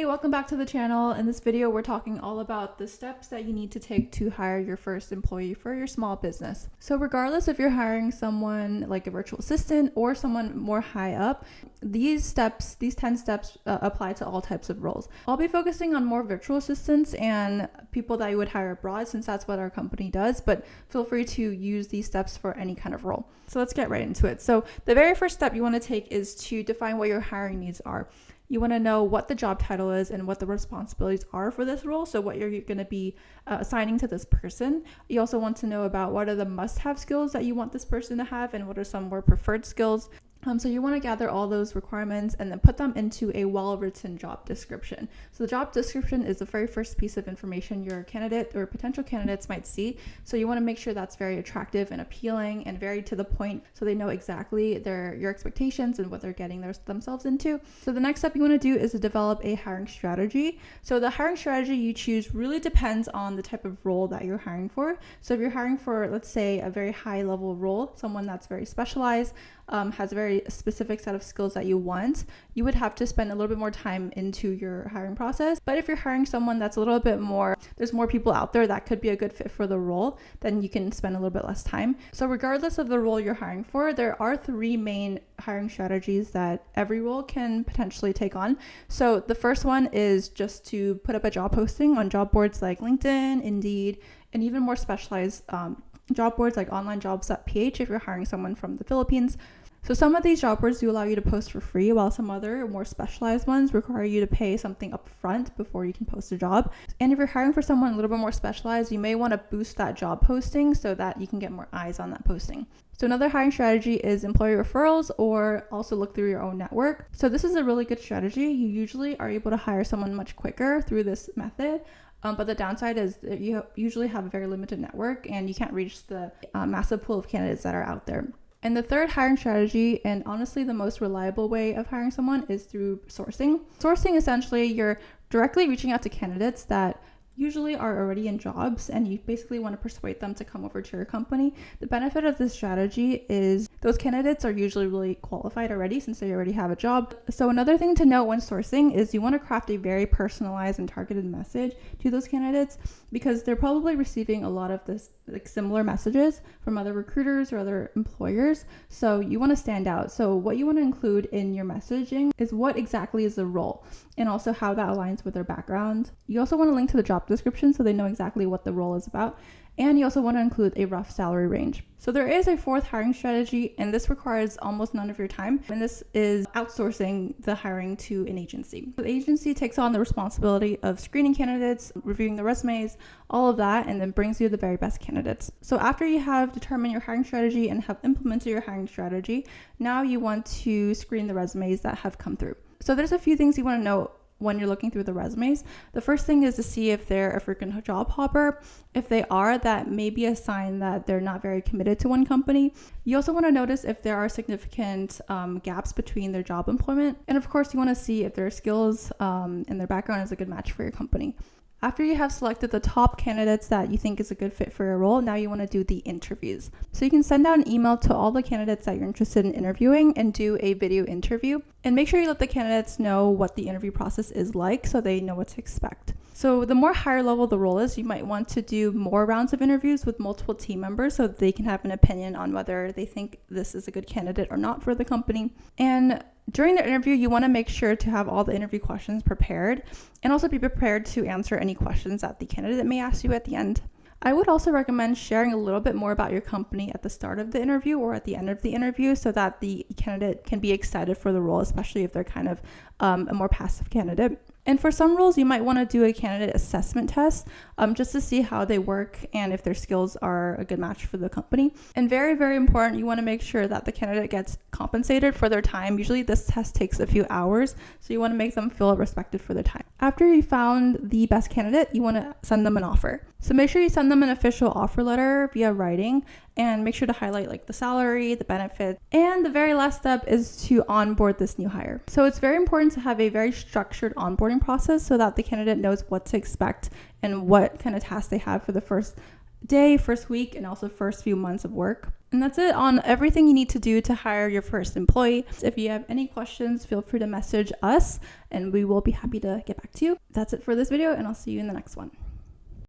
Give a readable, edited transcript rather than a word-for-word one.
Hey, welcome back to the channel. In this video, we're talking all about the steps that you need to take to hire your first employee for your small business. So regardless if you're hiring someone like a virtual assistant or someone more high up, these 10 steps apply to all types of roles. I'll be focusing on more virtual assistants and people that you would hire abroad since that's what our company does, but feel free to use these steps for any kind of role. So let's get right into it. So the very first step you want to take is to define what your hiring needs are. You want to know what the job title is and what the responsibilities are for this role. So what you're going to be assigning to this person. You also want to know about what are the must-have skills that you want this person to have and what are some more preferred skills. So you want to gather all those requirements and then put them into a well-written job description. So the job description is the very first piece of information your candidate or potential candidates might see. So you want to make sure that's very attractive and appealing and very to the point so they know exactly your expectations and what they're getting themselves into. So the next step you want to do is to develop a hiring strategy. So the hiring strategy you choose really depends on the type of role that you're hiring for. So if you're hiring for, let's say, a very high level role, someone that's very specialized, has a very specific set of skills that you want, you would have to spend a little bit more time into your hiring process. But if you're hiring someone that's a little bit more, there's more people out there that could be a good fit for the role, then you can spend a little bit less time. So regardless of the role you're hiring for, there are 3 main hiring strategies that every role can potentially take on. So the first one is just to put up a job posting on job boards like LinkedIn, Indeed, and even more specialized job boards like onlinejobs.ph if you're hiring someone from the Philippines. So some of these job boards do allow you to post for free, while some other more specialized ones require you to pay something up front before you can post a job. And if you're hiring for someone a little bit more specialized, you may want to boost that job posting so that you can get more eyes on that posting. So another hiring strategy is employee referrals, or also look through your own network. So this is a really good strategy. You usually are able to hire someone much quicker through this method. But the downside is that you usually have a very limited network and you can't reach the massive pool of candidates that are out there. And the third hiring strategy, and honestly the most reliable way of hiring someone, is through sourcing. Sourcing, essentially, you're directly reaching out to candidates that usually are already in jobs and you basically want to persuade them to come over to your company. The benefit of this strategy is those candidates are usually really qualified already since they already have a job. So another thing to note when sourcing is you want to craft a very personalized and targeted message to those candidates, because they're probably receiving a lot of this similar messages from other recruiters or other employers. So you want to stand out. So what you want to include in your messaging is what exactly is the role and also how that aligns with their background. You also want to link to the job description so they know exactly what the role is about. And you also want to include a rough salary range. So there is a 4th hiring strategy, and this requires almost none of your time. And this is outsourcing the hiring to an agency. The agency takes on the responsibility of screening candidates, reviewing the resumes, all of that, and then brings you the very best candidates. So after you have determined your hiring strategy and have implemented your hiring strategy, now you want to screen the resumes that have come through. So there's a few things you want to know when you're looking through the resumes. The first thing is to see if they're a frequent job hopper. If they are, that may be a sign that they're not very committed to one company. You also want to notice if there are significant gaps between their job employment. And of course, you want to see if their skills and their background is a good match for your company. After you have selected the top candidates that you think is a good fit for your role, now you want to do the interviews. So you can send out an email to all the candidates that you're interested in interviewing and do a video interview. And make sure you let the candidates know what the interview process is like so they know what to expect. So the more higher level the role is, you might want to do more rounds of interviews with multiple team members so that they can have an opinion on whether they think this is a good candidate or not for the company. And during the interview, you want to make sure to have all the interview questions prepared and also be prepared to answer any questions that the candidate may ask you at the end. I would also recommend sharing a little bit more about your company at the start of the interview or at the end of the interview so that the candidate can be excited for the role, especially if they're kind of a more passive candidate. And for some roles, you might want to do a candidate assessment test just to see how they work and if their skills are a good match for the company. And very, very important, you want to make sure that the candidate gets compensated for their time. Usually this test takes a few hours, so you want to make them feel respected for their time. After you found the best candidate, you want to send them an offer. So make sure you send them an official offer letter via writing and make sure to highlight like the salary, the benefits, and the very last step is to onboard this new hire. So it's very important to have a very structured onboarding process so that the candidate knows what to expect and what kind of tasks they have for the first day, first week, and also first few months of work. And that's it on everything you need to do to hire your first employee. If you have any questions, feel free to message us and we will be happy to get back to you. That's it for this video, and I'll see you in the next one.